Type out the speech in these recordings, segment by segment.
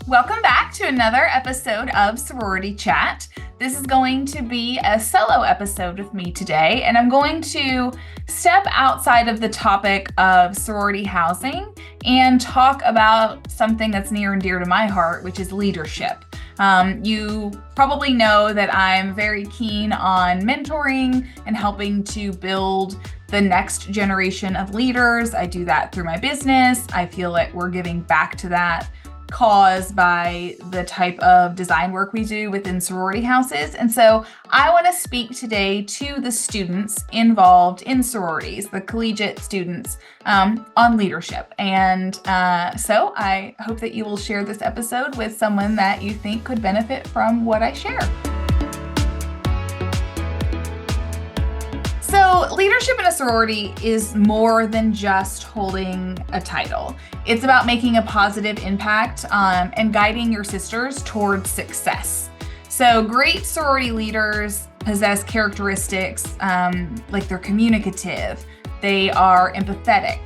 Welcome back to another episode of Sorority Chat. This is going to be a solo episode with me today, and I'm going to step outside of the topic of sorority housing and talk about something that's near and dear to my heart, which is leadership. You probably know that I'm very keen on mentoring and helping to build the next generation of leaders. I do that through my business. I feel like we're giving back to that cause by the type of design work we do within sorority houses. And so I want to speak today to the students involved in sororities, the collegiate students, on leadership. And so I hope that you will share this episode with someone that you think could benefit from what I share. So, leadership in a sorority is more than just holding a title. It's about making a positive impact and guiding your sisters towards success. So, great sorority leaders possess characteristics like they're communicative, they are empathetic,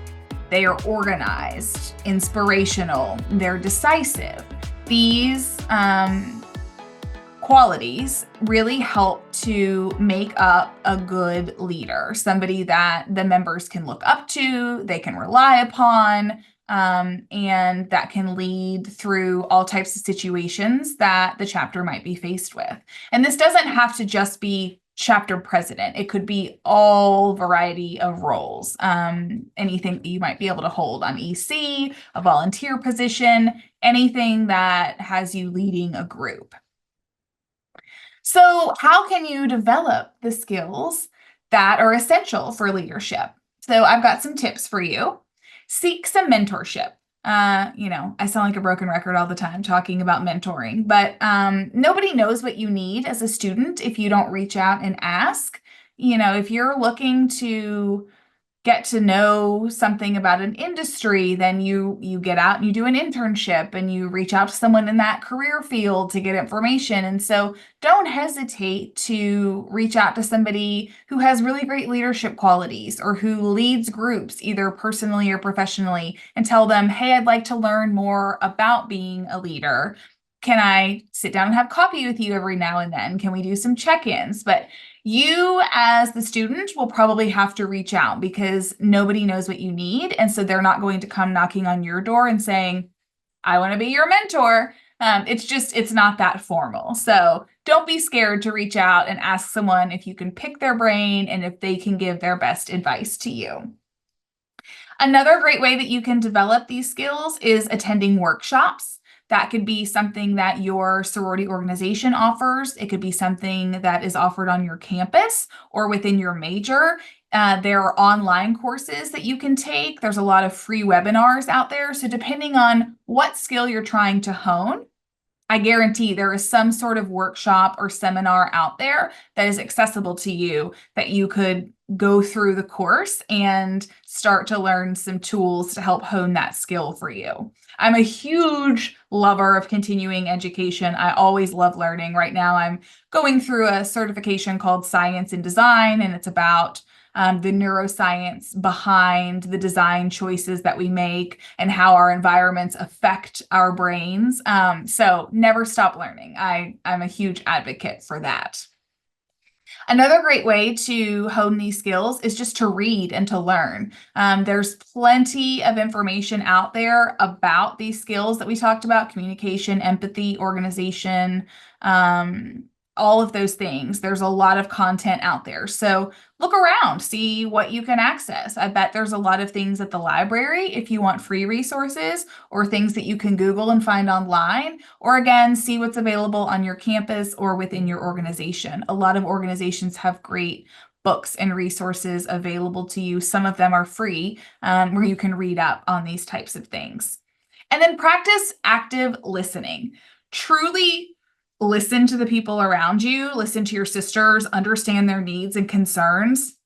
they are organized, inspirational, they're decisive. These qualities really help to make up a good leader, somebody that the members can look up to, they can rely upon, and that can lead through all types of situations that the chapter might be faced with. And this doesn't have to just be chapter president. It could be all variety of roles, anything that you might be able to hold on EC, a volunteer position, anything that has you leading a group. So, how can you develop the skills that are essential for leadership? So, I've got some tips for you. Seek some mentorship. I sound like a broken record all the time talking about mentoring, but nobody knows what you need as a student if you don't reach out and ask. If you're looking to get to know something about an industry, then you get out and you do an internship and you reach out to someone in that career field to get information. And so don't hesitate to reach out to somebody who has really great leadership qualities or who leads groups, either personally or professionally, and tell them, hey, I'd like to learn more about being a leader. Can I sit down and have coffee with you every now and then? Can we do some check-ins? But you, as the student, will probably have to reach out because nobody knows what you need. And so they're not going to come knocking on your door and saying, I want to be your mentor. It's not that formal. So don't be scared to reach out and ask someone if you can pick their brain and if they can give their best advice to you. Another great way that you can develop these skills is attending workshops. That could be something that your sorority organization offers. It could be something that is offered on your campus or within your major. There are online courses that you can take. There's a lot of free webinars out there. So depending on what skill you're trying to hone, I guarantee there is some sort of workshop or seminar out there that is accessible to you that you could go through the course and start to learn some tools to help hone that skill for you. I'm a huge lover of continuing education. I always love learning. Right now, I'm going through a certification called Science in Design, and it's about the neuroscience behind the design choices that we make and how our environments affect our brains. So never stop learning. I'm a huge advocate for that. Another great way to hone these skills is just to read and to learn. There's plenty of information out there about these skills that we talked about: communication, empathy, organization, all of those things. There's a lot of content out there. So look around, see what you can access. I bet there's a lot of things at the library if you want free resources or things that you can Google and find online, or again, see what's available on your campus or within your organization. A lot of organizations have great books and resources available to you. Some of them are free, where you can read up on these types of things. And then practice active listening. Truly listen to the people around you, listen to your sisters, understand their needs and concerns.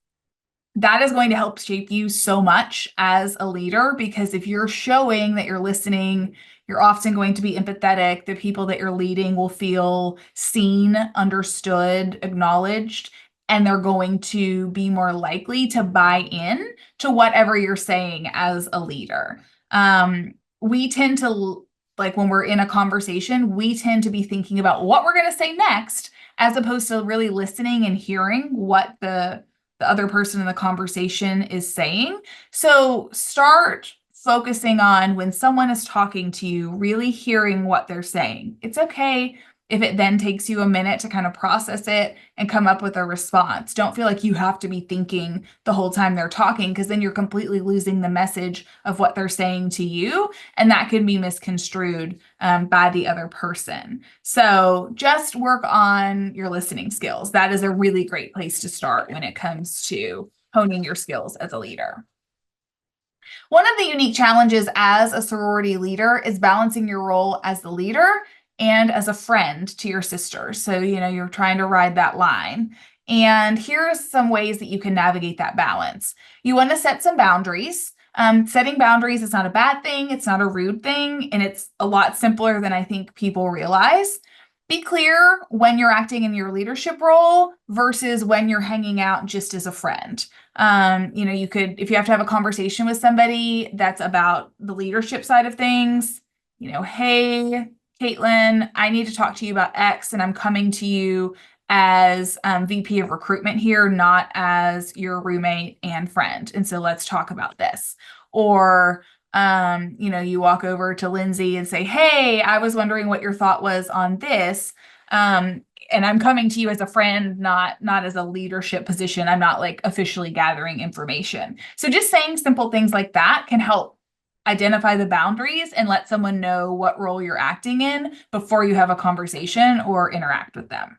That is going to help shape you so much as a leader, because if you're showing that you're listening, you're often going to be empathetic. The people that you're leading will feel seen, understood, acknowledged, and they're going to be more likely to buy in to whatever you're saying as a leader. We tend to like when we're in a conversation, we tend to be thinking about what we're going to say next, as opposed to really listening and hearing what the other person in the conversation is saying. So start focusing on when someone is talking to you, really hearing what they're saying. It's okay if it then takes you a minute to kind of process it and come up with a response. Don't feel like you have to be thinking the whole time they're talking, because then you're completely losing the message of what they're saying to you, and that can be misconstrued by the other person. So just work on your listening skills. That is a really great place to start when it comes to honing your skills as a leader. One of the unique challenges as a sorority leader is balancing your role as the leader and as a friend to your sisters. So, you're trying to ride that line. And here are some ways that you can navigate that balance. You want to set some boundaries. Setting boundaries is not a bad thing. It's not a rude thing. And it's a lot simpler than I think people realize. Be clear when you're acting in your leadership role versus when you're hanging out just as a friend. You could, if you have to have a conversation with somebody that's about the leadership side of things, hey, Caitlin, I need to talk to you about X, and I'm coming to you as VP of recruitment here, not as your roommate and friend. And so let's talk about this. Or, you walk over to Lindsay and say, hey, I was wondering what your thought was on this. And I'm coming to you as a friend, not as a leadership position. I'm not like officially gathering information. So just saying simple things like that can help identify the boundaries and let someone know what role you're acting in before you have a conversation or interact with them.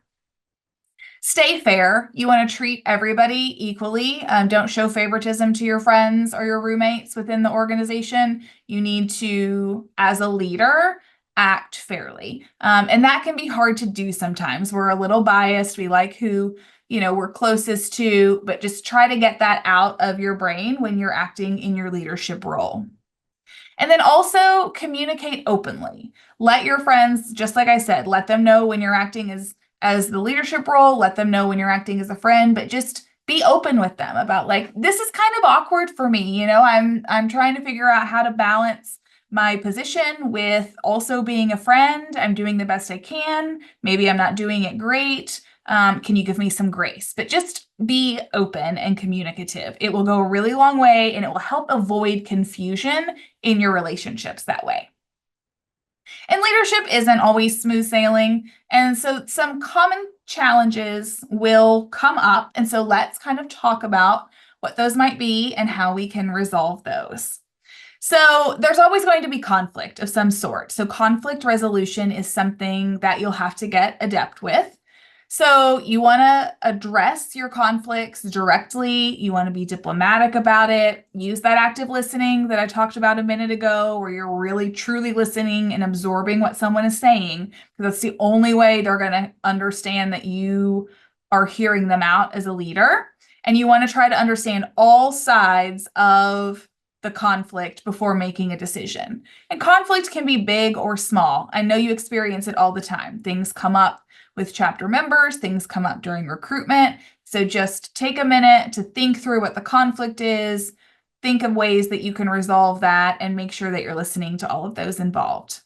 Stay fair. You want to treat everybody equally. Don't show favoritism to your friends or your roommates within the organization. You need to, as a leader, act fairly. And that can be hard to do sometimes. We're a little biased. We like who, we're closest to, but just try to get that out of your brain when you're acting in your leadership role. And then also communicate openly. Let your friends, just like I said, let them know when you're acting as the leadership role, let them know when you're acting as a friend, but just be open with them about like, this is kind of awkward for me. I'm trying to figure out how to balance my position with also being a friend. I'm doing the best I can. Maybe I'm not doing it great. Can you give me some grace? But just be open and communicative. It will go a really long way, and it will help avoid confusion in your relationships that way. And leadership isn't always smooth sailing. And so some common challenges will come up. And so let's kind of talk about what those might be and how we can resolve those. So there's always going to be conflict of some sort. So conflict resolution is something that you'll have to get adept with. So you want to address your conflicts directly. You want to be diplomatic about it. Use that active listening that I talked about a minute ago, where you're really truly listening and absorbing what someone is saying, because that's the only way they're going to understand that you are hearing them out as a leader. And you want to try to understand all sides of the conflict before making a decision. And conflict can be big or small. I know you experience it all the time. Things come up with chapter members, things come up during recruitment. So just take a minute to think through what the conflict is, think of ways that you can resolve that, and make sure that you're listening to all of those involved.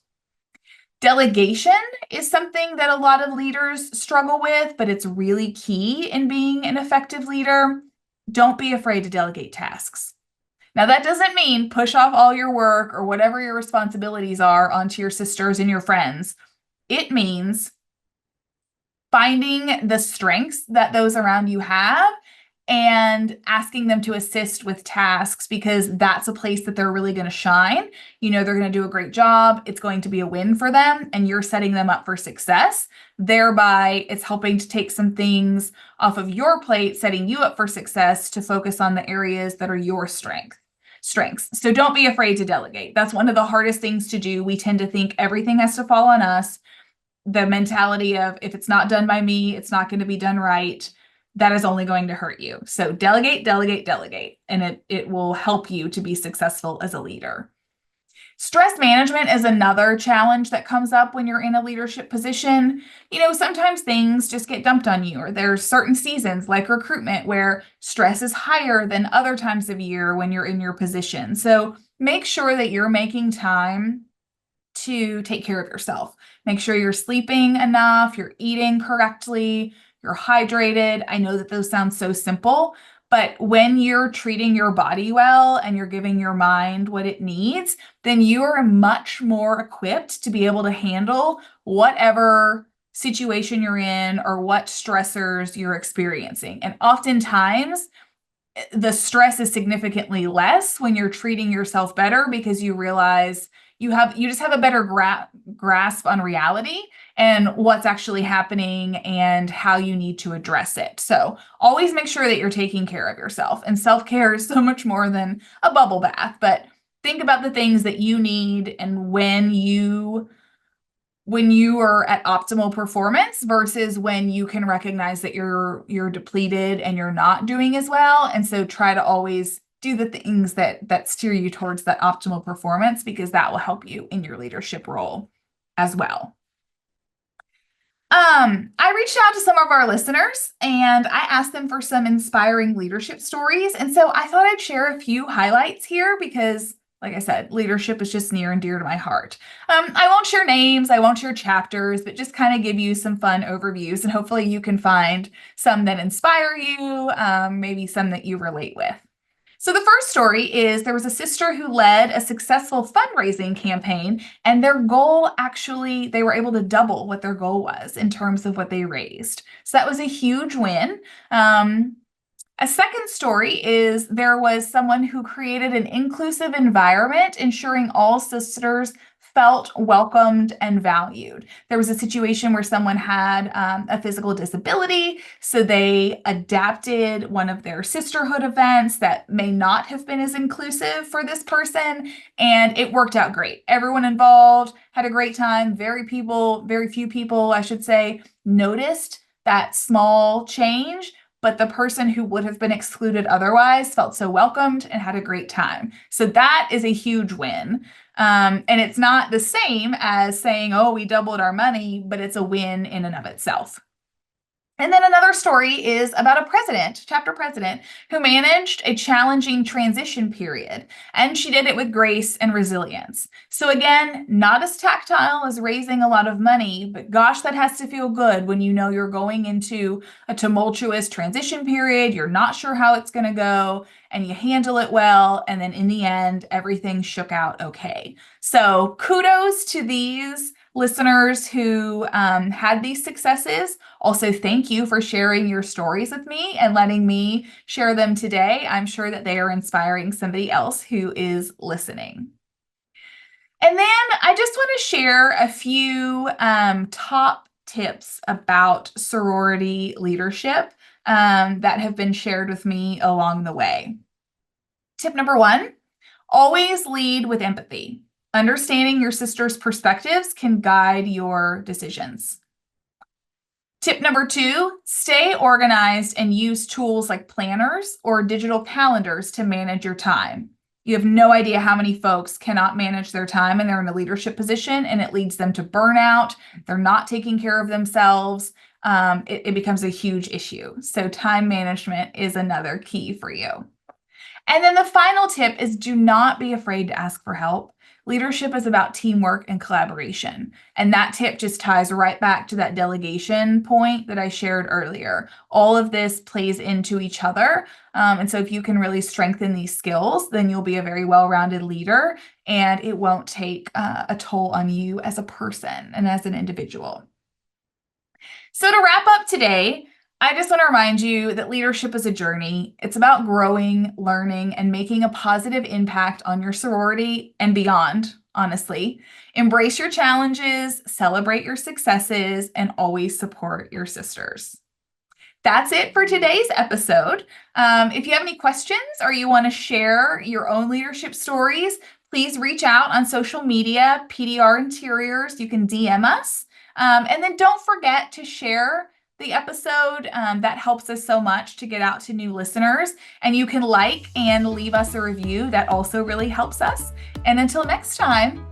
Delegation is something that a lot of leaders struggle with, but it's really key in being an effective leader. Don't be afraid to delegate tasks. Now, that doesn't mean push off all your work or whatever your responsibilities are onto your sisters and your friends. It means finding the strengths that those around you have and asking them to assist with tasks, because that's a place that they're really going to shine. They're going to do a great job. It's going to be a win for them, and you're setting them up for success. Thereby, it's helping to take some things off of your plate, setting you up for success to focus on the areas that are your strengths. So don't be afraid to delegate. That's one of the hardest things to do. We tend to think everything has to fall on us. The mentality of, if it's not done by me, it's not going to be done right. That is only going to hurt you. So delegate, delegate, delegate, and it will help you to be successful as a leader. Stress management is another challenge that comes up when you're in a leadership position. Sometimes things just get dumped on you, or there's certain seasons like recruitment where stress is higher than other times of year when you're in your position. So make sure that you're making time to take care of yourself. Make sure you're sleeping enough, you're eating correctly, you're hydrated. I know that those sound so simple, but when you're treating your body well and you're giving your mind what it needs, then you are much more equipped to be able to handle whatever situation you're in or what stressors you're experiencing. And oftentimes, the stress is significantly less when you're treating yourself better because you realize you just have a better grasp on reality and what's actually happening and how you need to address it. So always make sure that you're taking care of yourself. And self-care is so much more than a bubble bath, but think about the things that you need and when you are at optimal performance versus when you can recognize that you're depleted and you're not doing as well. And so try to always do the things that steer you towards that optimal performance, because that will help you in your leadership role as well. I reached out to some of our listeners and I asked them for some inspiring leadership stories. And so I thought I'd share a few highlights here because, like I said, leadership is just near and dear to my heart. I won't share names, I won't share chapters, but just kind of give you some fun overviews, and hopefully you can find some that inspire you, maybe some that you relate with. So the first story is there was a sister who led a successful fundraising campaign, and their goal actually, they were able to double what their goal was in terms of what they raised. So that was a huge win. A second story is there was someone who created an inclusive environment, ensuring all sisters felt welcomed and valued. There was a situation where someone had a physical disability, so they adapted one of their sisterhood events that may not have been as inclusive for this person, and it worked out great. Everyone involved had a great time. Very few people, I should say, noticed that small change, but the person who would have been excluded otherwise felt so welcomed and had a great time. So that is a huge win. And it's not the same as saying, oh, we doubled our money, but it's a win in and of itself. And then another story is about a chapter president, who managed a challenging transition period, and she did it with grace and resilience. So again, not as tactile as raising a lot of money, but gosh, that has to feel good when you know you're going into a tumultuous transition period, you're not sure how it's going to go, and you handle it well, and then in the end, everything shook out okay. So kudos to these listeners who had these successes. Also, thank you for sharing your stories with me and letting me share them today. I'm sure that they are inspiring somebody else who is listening. And then I just want to share a few top tips about sorority leadership that have been shared with me along the way. Tip number 1, always lead with empathy. Understanding your sister's perspectives can guide your decisions. Tip number 2, stay organized and use tools like planners or digital calendars to manage your time. You have no idea how many folks cannot manage their time and they're in a leadership position and it leads them to burnout. They're not taking care of themselves. It becomes a huge issue. So time management is another key for you. And then the final tip is do not be afraid to ask for help. Leadership is about teamwork and collaboration. And that tip just ties right back to that delegation point that I shared earlier. All of this plays into each other. And so if you can really strengthen these skills, then you'll be a very well-rounded leader and it won't take a toll on you as a person and as an individual. So to wrap up today, I just want to remind you that leadership is a journey. It's about growing, learning, and making a positive impact on your sorority and beyond, honestly. Embrace your challenges, celebrate your successes, and always support your sisters. That's it for today's episode. If you have any questions or you want to share your own leadership stories, please reach out on social media, PDR Interiors. You can DM us. And then don't forget to share the episode. That helps us so much to get out to new listeners. And you can like and leave us a review. That also really helps us. And until next time,